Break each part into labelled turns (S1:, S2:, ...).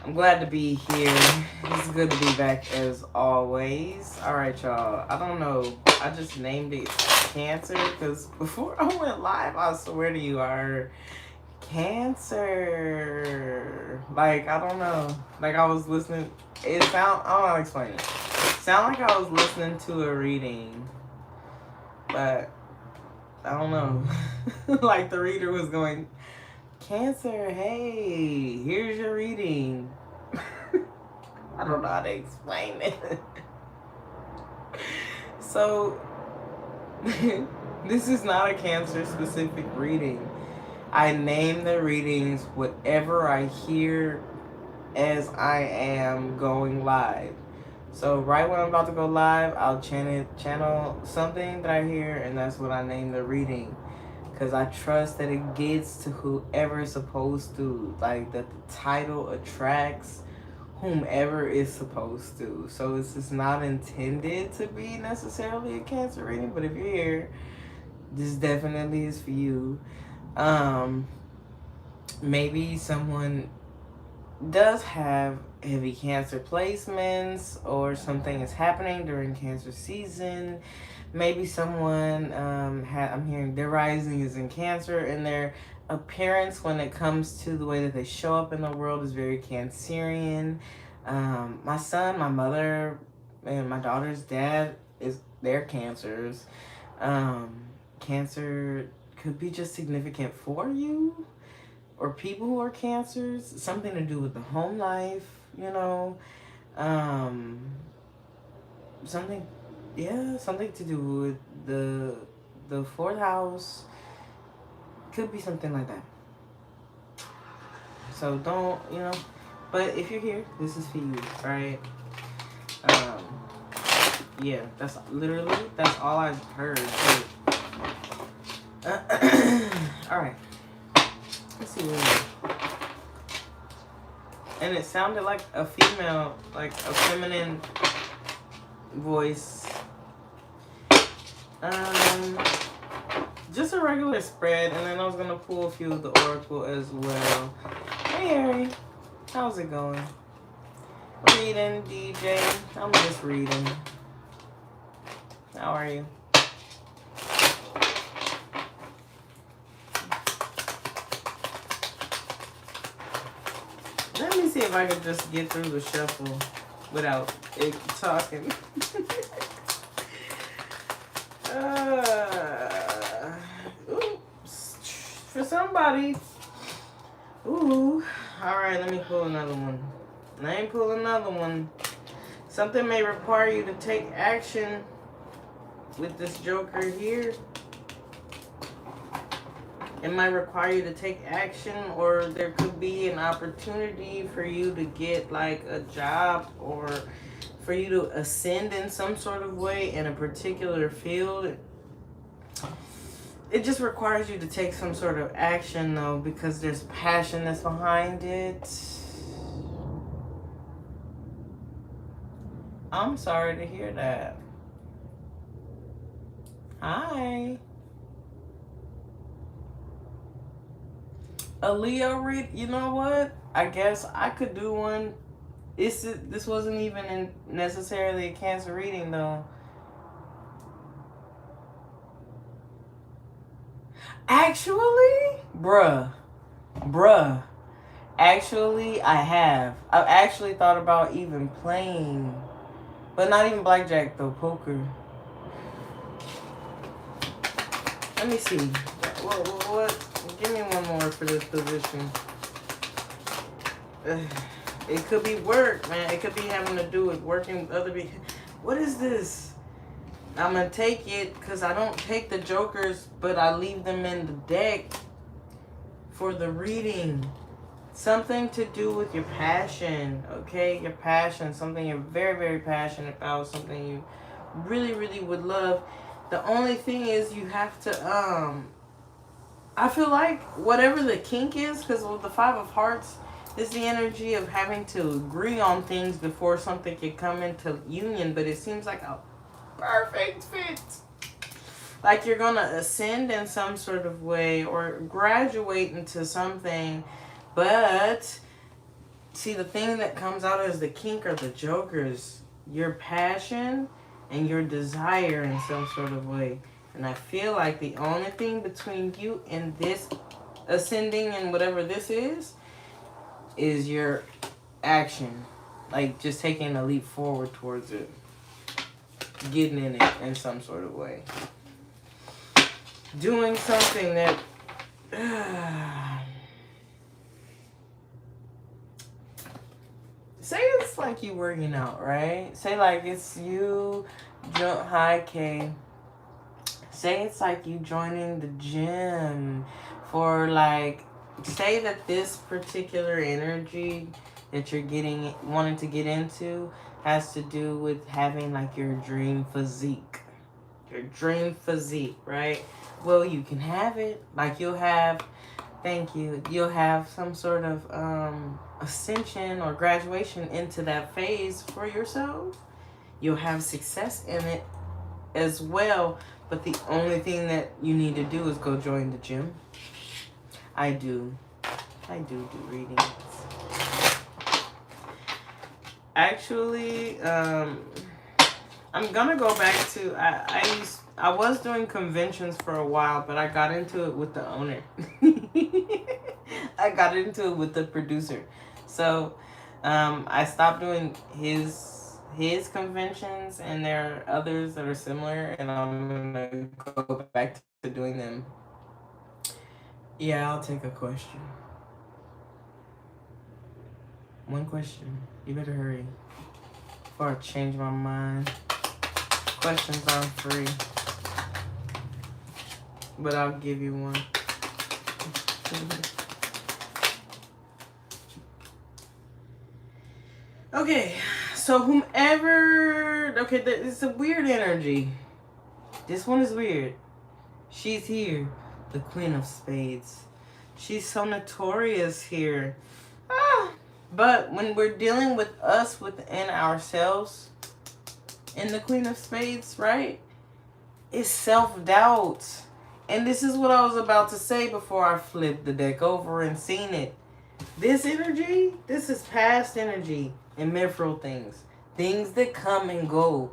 S1: I'm glad to be here. It's good to be back as always. Alright, y'all. I don't know. I just named it Cancer because before I went live, I swear to you, I heard Cancer. Like, I don't know. Like, I was listening. It sound, I don't know how to explain it. Sound like I was listening to a reading, but I don't know. Like, the reader was going, Cancer, hey, here's your reading. I don't know how to explain it. So, this is not a Cancer specific reading. I name the readings whatever I hear as I am going live. So right when I'm about to go live, I'll channel something that I hear, and that's what I name the reading. Because I trust that it gets to whoever is supposed to. Like, that the title attracts whomever is supposed to. So it's just not intended to be necessarily a Cancer reading. But if you're here, this definitely is for you. Maybe someone does have heavy Cancer placements, or something is happening during Cancer season. Maybe someone I'm hearing their rising is in Cancer, and their appearance when it comes to the way that they show up in the world is very Cancerian. My son, my mother, and my daughter's dad they're Cancers. Cancer could be just significant for you, or people who are Cancers, something to do with the home life, you know, something to do with the fourth house. Could be something like that. So don't, but if you're here, this is for you, right? Yeah, that's all I've heard. All right. Let's see what. And it sounded like a female, like a feminine voice. Just a regular spread, and then I was gonna pull a few of the oracle as well. Hey Harry, how's it going? Reading, DJ. I'm just reading. How are you? Let me see if I can just get through the shuffle without it talking. Oops. For somebody. Ooh. Alright, let me pull another one. I ain't pull another one. Something may require you to take action with this Joker here. It might require you to take action, or there could be an opportunity for you to get like a job, or for you to ascend in some sort of way in a particular field. It just requires you to take some sort of action though, because there's passion that's behind it. I'm sorry to hear that. Hi. A Leo read, you know what? I guess I could do one. This wasn't even necessarily a Cancer reading though. Actually, bruh. Actually, I've actually thought about even playing, but not even blackjack though, poker. Let me see. What? Give me one more for this position. It could be work, man. It could be having to do with working with other people. What is this? I'm going to take it because I don't take the jokers, but I leave them in the deck for the reading. Something to do with your passion, okay? Your passion, something you're very, very passionate about, something you really, really would love. The only thing is you have to, I feel like whatever the kink is, because with the Five of Hearts, is the energy of having to agree on things before something can come into union, but it seems like a perfect fit. Like you're going to ascend in some sort of way or graduate into something, but see, the thing that comes out as the kink are the jokers. Your passion and your desire in some sort of way. And I feel like the only thing between you and this ascending and whatever this is your action. Like just taking a leap forward towards it. Getting in it in some sort of way. Doing something that... say it's like you working out, right? Say like it's you... Hi, Kay. Say it's like you joining the gym for like... Say that this particular energy that you're wanting to get into has to do with having like your dream physique. Your dream physique, right? Well, you can have it. Like you'll have, thank you, you'll have some sort of ascension or graduation into that phase for yourself. You'll have success in it as well. But the only thing that you need to do is go join the gym. I do readings. Actually, I'm gonna go back to, I was doing conventions for a while, but I got into it with the owner. I got into it with the producer. So, I stopped doing his conventions, and there are others that are similar, and I'm gonna go back to doing them. Yeah, I'll take a question. One question. You better hurry before I change my mind. Questions aren't free, but I'll give you one. Okay, so whomever... Okay, it's a weird energy. This one is weird. She's here, the Queen of Spades. She's so notorious here. But when we're dealing with us within ourselves in the Queen of Spades, right? It's self-doubt. And this is what I was about to say before I flipped the deck over and seen it. This energy, this is past energy and mithril things. Things that come and go.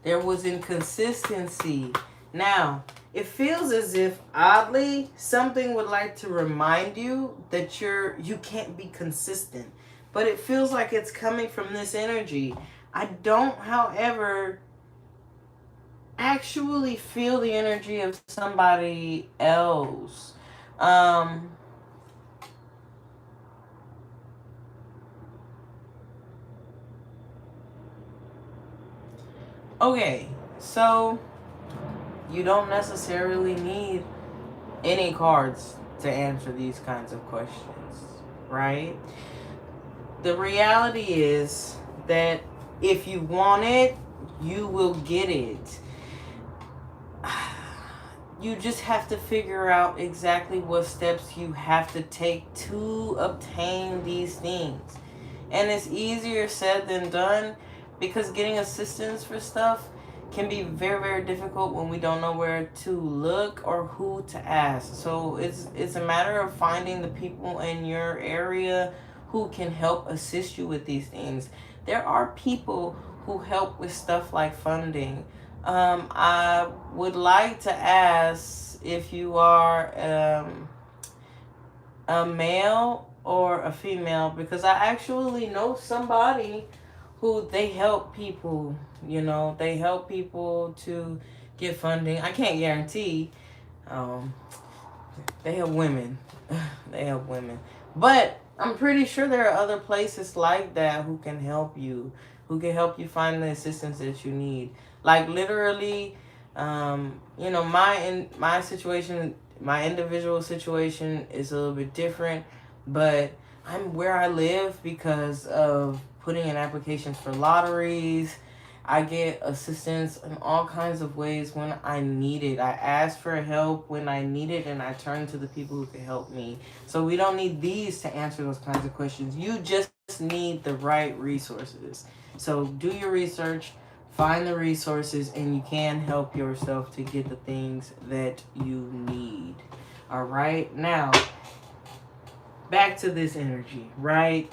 S1: There was inconsistency. Now, it feels as if, oddly, something would like to remind you that you can't be consistent. But it feels like it's coming from this energy. I don't, however, actually feel the energy of somebody else. Okay, so you don't necessarily need any cards to answer these kinds of questions, right? The reality is that if you want it, you will get it. You just have to figure out exactly what steps you have to take to obtain these things. And it's easier said than done, because getting assistance for stuff can be very, very difficult when we don't know where to look or who to ask. So it's a matter of finding the people in your area who can help assist you with these things. There are people who help with stuff like funding. I would like to ask if you are a male or a female, because I actually know somebody who they help people, they help people to get funding. I can't guarantee. They help women. They help women. But I'm pretty sure there are other places like that who can help you find the assistance that you need. Like literally, my situation, my individual situation is a little bit different, but I'm where I live because of putting in applications for lotteries. I get assistance in all kinds of ways when I need it. I ask for help when I need it, and I turn to the people who can help me. So we don't need these to answer those kinds of questions. You just need the right resources. So do your research, find the resources, and you can help yourself to get the things that you need. All right? Now, back to this energy, right?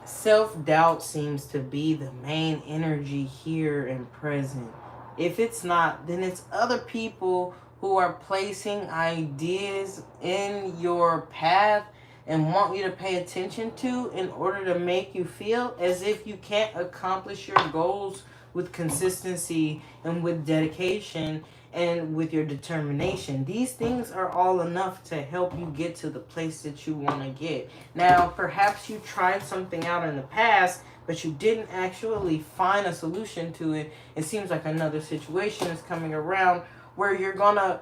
S1: Self-doubt seems to be the main energy here and present. If it's not, then it's other people who are placing ideas in your path and want you to pay attention to in order to make you feel as if you can't accomplish your goals with consistency and with dedication and with your determination. These things are all enough to help you get to the place that you want to get. Now, perhaps you tried something out in the past, but you didn't actually find a solution to it. It seems like another situation is coming around where you're going to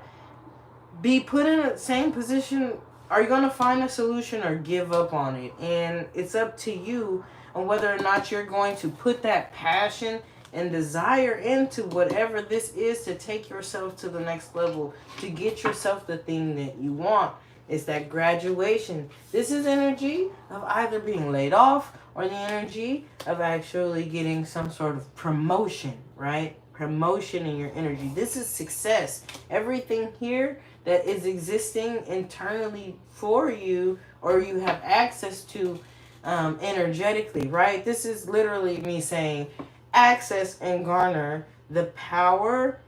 S1: be put in the same position. Are you going to find a solution or give up on it? And it's up to you on whether or not you're going to put that passion and desire into whatever this is to take yourself to the next level, to get yourself the thing that you want. It's that graduation. This is energy of either being laid off or the energy of actually getting some sort of promotion, right? Promotion in your energy. This is success. Everything here that is existing internally for you or you have access to energetically, right? This is literally me saying access and garner the power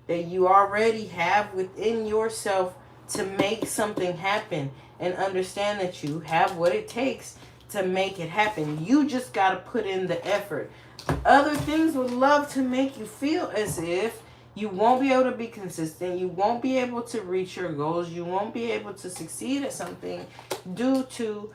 S1: that you already have within yourself to make something happen, and understand that you have what it takes to make it happen. You just got to put in the effort. Other things would love to make you feel as if you won't be able to be consistent, you won't be able to reach your goals, you won't be able to succeed at something due to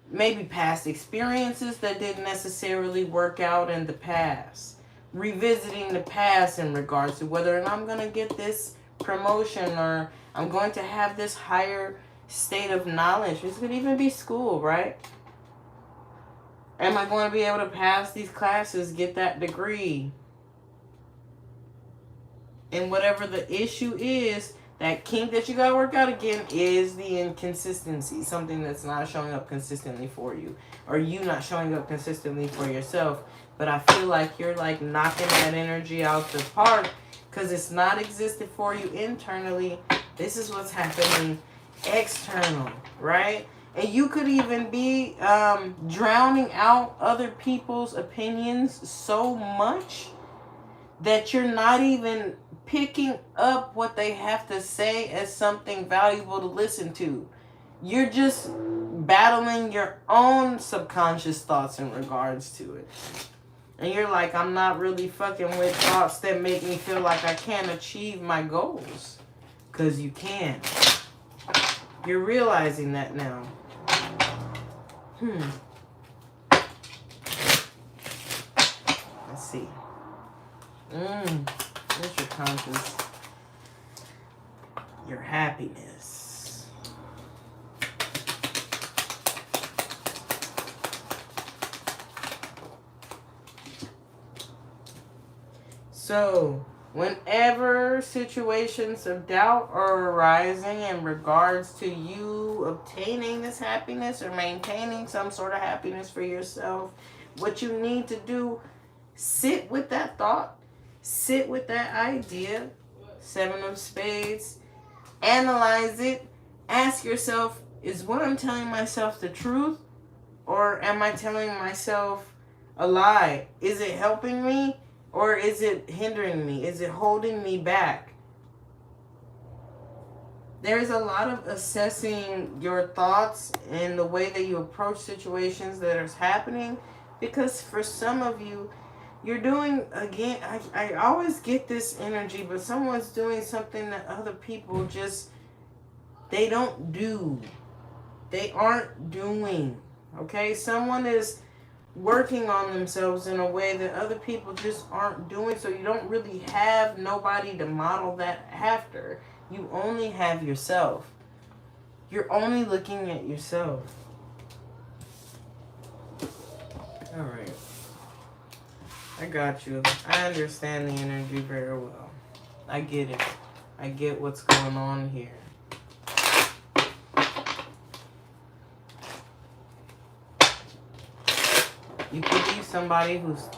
S1: maybe past experiences that didn't necessarily work out in the past. Revisiting the past in regards to whether or not I'm going to get this promotion or I'm going to have this higher state of knowledge. This could even be school, right? Am I going to be able to pass these classes, get that degree? And whatever the issue is, that kink that you got to work out again is the inconsistency. Something that's not showing up consistently for you. Or you not showing up consistently for yourself. But I feel like you're like knocking that energy out the park because it's not existed for you internally. This is what's happening external, right? And you could even be drowning out other people's opinions so much that you're not even picking up what they have to say as something valuable to listen to. You're just battling your own subconscious thoughts in regards to it. And you're like, I'm not really fucking with thoughts that make me feel like I can't achieve my goals. Because you can. You're realizing that now. Let's see. What's your conscious? Your happiness. So, whenever situations of doubt are arising in regards to you obtaining this happiness or maintaining some sort of happiness for yourself, what you need to do, sit with that thought, sit with that idea, 7 of Spades, analyze it, ask yourself, is what I'm telling myself the truth, or am I telling myself a lie? Is it helping me? Or is it hindering me? Is it holding me back? There's a lot of assessing your thoughts and the way that you approach situations that are happening. Because for some of you, you're doing, again, I always get this energy, but someone's doing something that other people just, they don't do. They aren't doing. Okay? Someone is working on themselves in a way that other people just aren't doing, so you don't really have nobody to model that after. You only have yourself. You're only looking at yourself. All right. I got you. I understand the energy very well. I get it. I get what's going on here. You could be somebody who's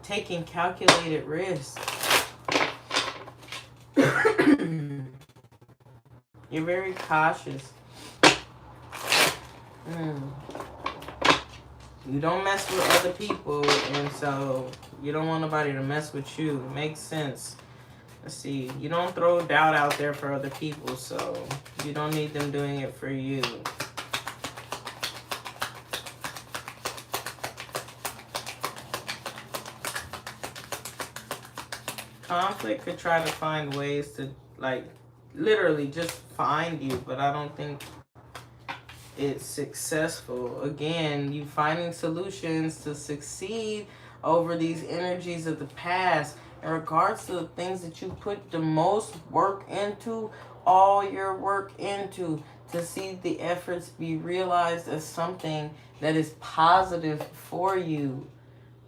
S1: taking calculated risks. You're very cautious. You don't mess with other people, and so you don't want nobody to mess with you. Makes sense. Let's see. You don't throw doubt out there for other people, so you don't need them doing it for you. Conflict could try to find ways to, like, literally just find you, but I don't think it's successful. Again, you finding solutions to succeed over these energies of the past in regards to the things that you put the most work into, all your work into, to see the efforts be realized as something that is positive for you.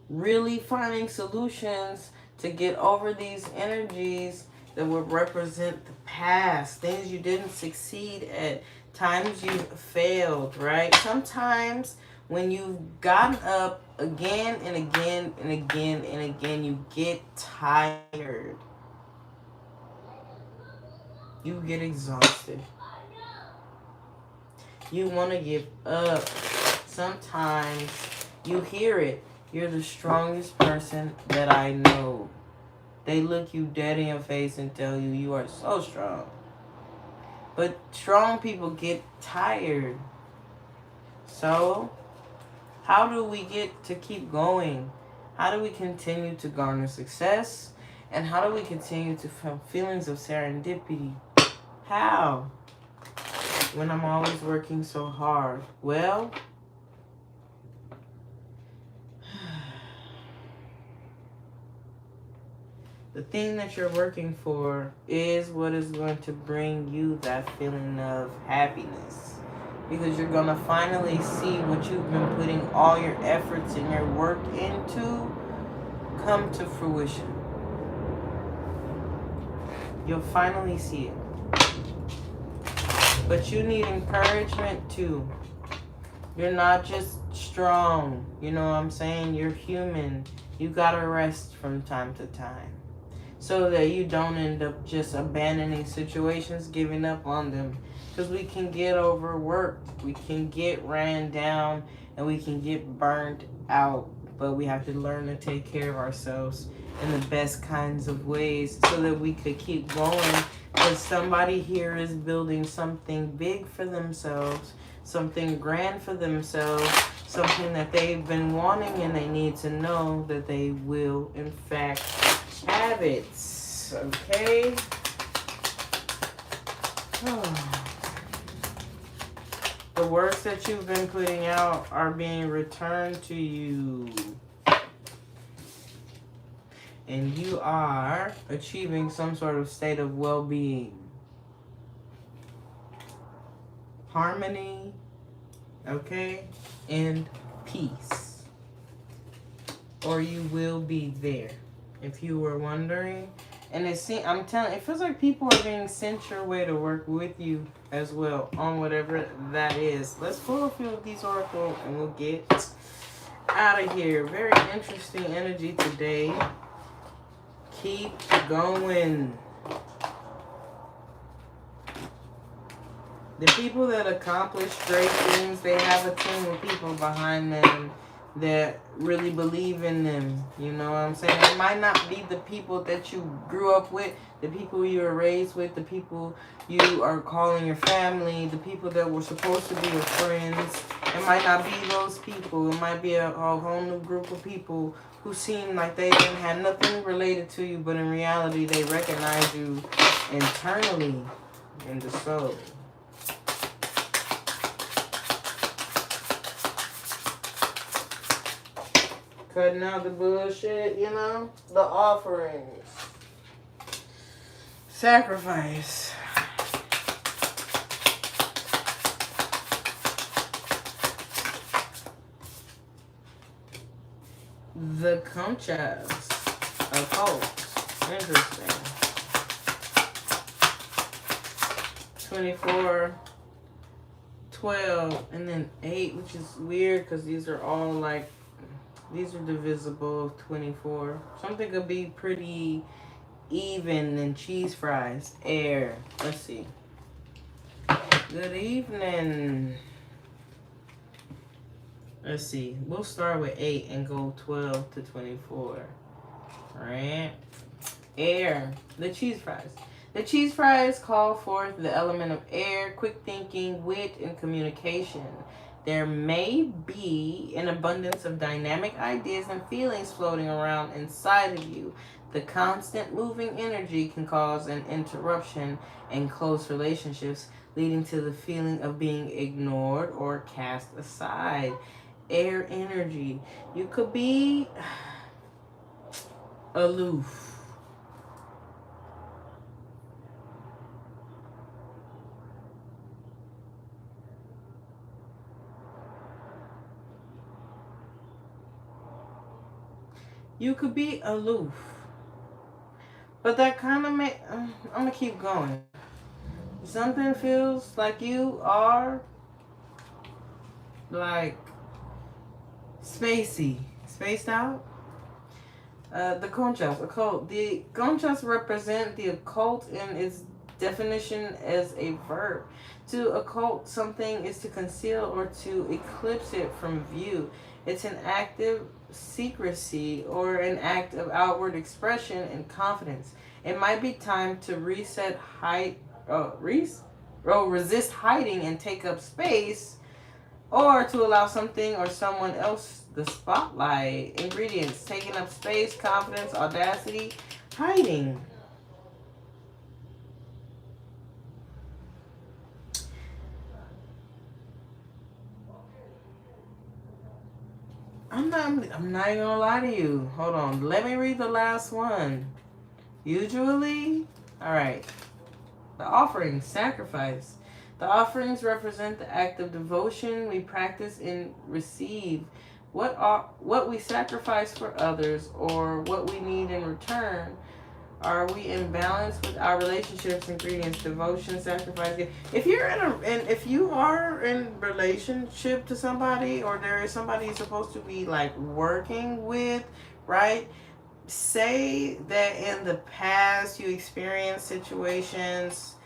S1: Really finding solutions to get over these energies that would represent the past, things you didn't succeed at, times you failed, right? Sometimes when you've gotten up again and again and again and again, you get tired. You get exhausted. You want to give up. Sometimes you hear it. You're the strongest person that I know. They look you dead in your face and tell you you are so strong. But strong people get tired. So, how do we get to keep going? How do we continue to garner success? And how do we continue to feel feelings of serendipity? How? When I'm always working so hard. Well, the thing that you're working for is what is going to bring you that feeling of happiness. Because you're going to finally see what you've been putting all your efforts and your work into come to fruition. You'll finally see it. But you need encouragement too. You're not just strong. You know what I'm saying? You're human. You gotta rest from time to time, so that you don't end up just abandoning situations, giving up on them. Because we can get overworked, we can get ran down, and we can get burned out. But we have to learn to take care of ourselves in the best kinds of ways so that we could keep going. Because somebody here is building something big for themselves, something grand for themselves, something that they've been wanting, and they need to know that they will, in fact, have it. Okay? The works that you've been putting out are being returned to you. And you are achieving some sort of state of well-being. Harmony, okay? And peace. Or you will be there. If you were wondering. And I'm telling you, it feels like people are being sent your way to work with you as well on whatever that is. Let's pull a few of these oracles and we'll get out of here. Very interesting energy today. Keep going. The people that accomplish great things, they have a team of people behind them that really believe in them. You know what I'm saying? It might not be the people that you grew up with, the people you were raised with, the people you are calling your family, the people that were supposed to be your friends. It might not be those people. It might be a whole new group of people who seem like they didn't have nothing related to you, but in reality they recognize you internally in the soul. Cutting out the bullshit, you know? The offerings. Sacrifice. The Conchas. Occult. Interesting. 24, 12, and then 8, which is weird because these are all like, these are divisible of 24. Something could be pretty even in cheese fries. Air. Let's see. Good evening. Let's see. We'll start with 8 and go 12 to 24. Alright. Air. The cheese fries. The cheese fries call forth the element of air, quick thinking, wit, and communication. There may be an abundance of dynamic ideas and feelings floating around inside of you. The constant moving energy can cause an interruption in close relationships, leading to the feeling of being ignored or cast aside. Air energy. You could be aloof. You could be aloof. But that kind of I'm going to keep going. Something feels like you are like spacey. Spaced out? The conchas, occult. The conchas represent the occult in its definition as a verb. To occult something is to conceal or to eclipse it from view. It's an active secrecy or an act of outward expression and confidence. It might be time to resist hiding and take up space, or to allow something or someone else the spotlight. Ingredients: taking up space, confidence, audacity, hiding. I'm not even gonna lie to you. Hold on. Let me read the last one. Usually, all right. The offerings, sacrifice. The offerings represent the act of devotion we practice and receive. What we sacrifice for others, or what we need in return. Are we in balance with our relationships? Ingredients: devotion, sacrifice. If you're if you are in relationship to somebody, or there is somebody you're supposed to be like working with, right? Say that in the past you experienced situations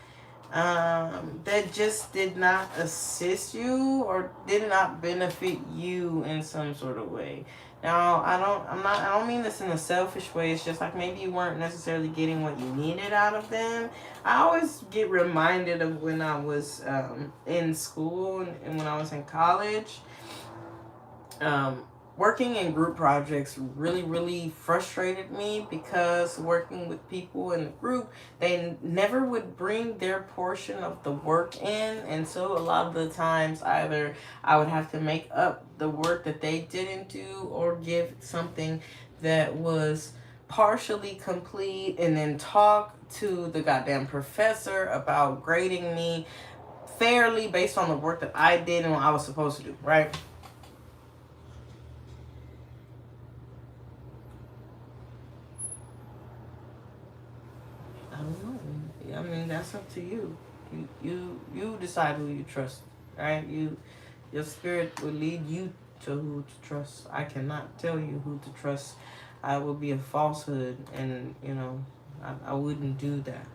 S1: that just did not assist you or did not benefit you in some sort of way. Now, I don't mean this in a selfish way. It's just like maybe you weren't necessarily getting what you needed out of them. I always get reminded of when I was in school and when I was in college. Working in group projects really frustrated me, because working with people in the group, they never would bring their portion of the work in. And so a lot of the times either I would have to make up the work that they didn't do, or give something that was partially complete and then talk to the goddamn professor about grading me fairly based on the work that I did and what I was supposed to do, right? I don't know. I mean, that's up to you. You decide who you trust, right? Your spirit will lead you to who to trust. I cannot tell you who to trust. I would be a falsehood, and I wouldn't do that.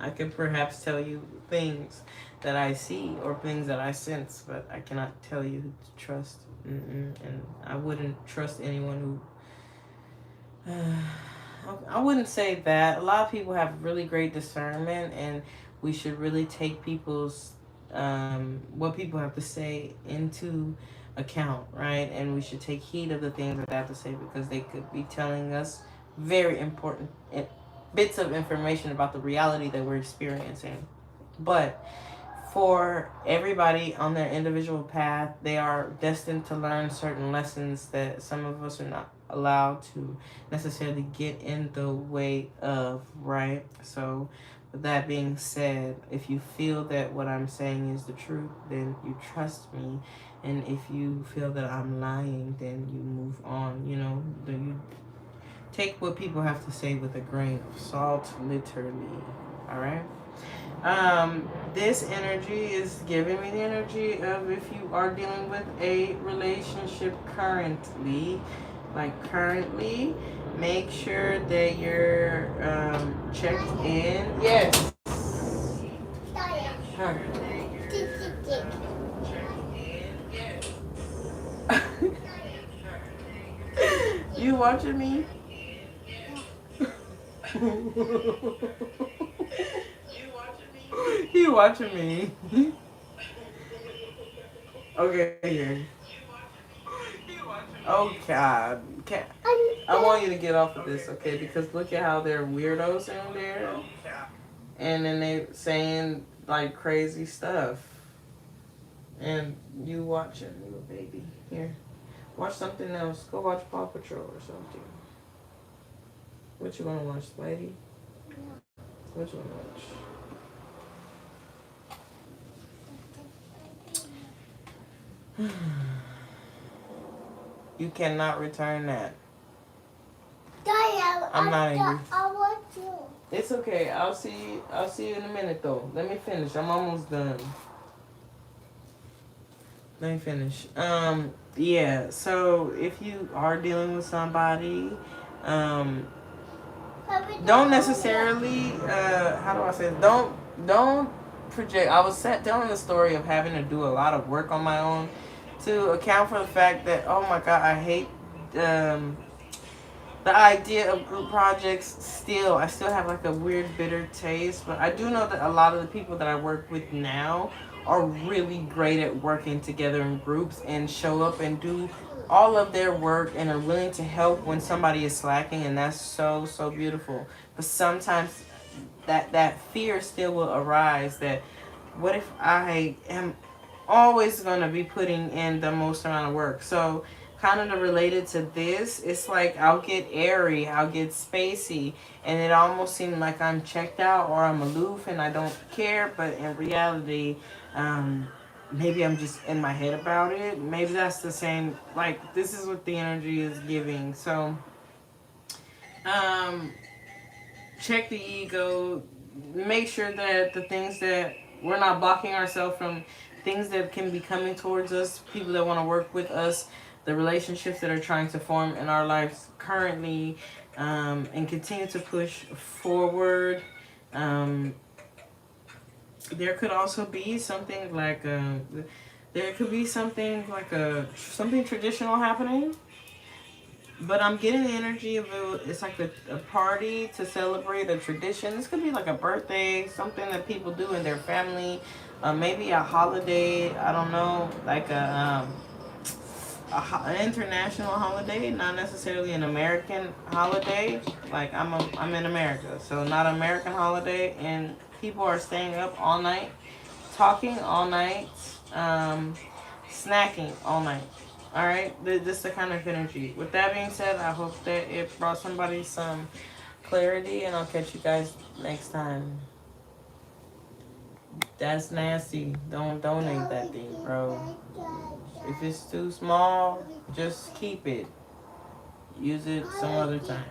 S1: I could perhaps tell you things that I see or things that I sense, but I cannot tell you who to trust. And I wouldn't trust anyone who. I wouldn't say that. A lot of people have really great discernment, and we should really take people's what people have to say into account, right? And we should take heed of the things that they have to say, because they could be telling us very important bits of information about the reality that we're experiencing. But for everybody on their individual path, they are destined to learn certain lessons that some of us are not allowed to necessarily get in the way of, right? So with that being said, if you feel that what I'm saying is the truth, then you trust me. And if you feel that I'm lying, then you move on. You take what people have to say with a grain of salt, literally. All right? This energy is giving me the energy of, if you are dealing with a relationship currently, make sure that you're checked in. Yes. Her. You watching me? You watching me? Okay, here. Oh God, I want you to get off of this, okay? Because look at how they're weirdos in there, and then they saying like crazy stuff, and you watching, little baby. Here, watch something else. Go watch Paw Patrol or something. What you wanna watch, lady? What you wanna watch? You cannot return that. I'm not angry. I want you. It's okay. I'll see you in a minute though. Let me finish. I'm almost done. Let me finish. Yeah, so if you are dealing with somebody, don't necessarily how do I say it? Don't project. I was telling the story of having to do a lot of work on my own to account for the fact that, oh my God, I hate the idea of group projects. Still, I still have like a weird bitter taste, but I do know that a lot of the people that I work with now are really great at working together in groups and show up and do all of their work and are willing to help when somebody is slacking, and that's so beautiful. But sometimes that fear still will arise, that what if I am always going to be putting in the most amount of work? So kind of related to this, it's like I'll get airy, I'll get spacey, and it almost seems like I'm checked out or I'm aloof and I don't care. But in reality, maybe I'm just in my head about it. Maybe that's the same, like this is what the energy is giving. So check the ego, make sure that the things that we're not blocking ourselves from, things that can be coming towards us, people that want to work with us, the relationships that are trying to form in our lives currently, and continue to push forward. There could also be something like something traditional happening. But I'm getting the energy of it's like a party to celebrate a tradition. This could be like a birthday, something that people do in their family, maybe a holiday. I don't know, like an international holiday, not necessarily an American holiday. Like I'm in America, so not an American holiday, and people are staying up all night, talking all night, snacking all night. All right, this is the kind of energy. With that being said, I hope that it brought somebody some clarity, and I'll catch you guys next time. That's nasty. Don't donate that thing, bro. If it's too small, just keep it. Use it some other time.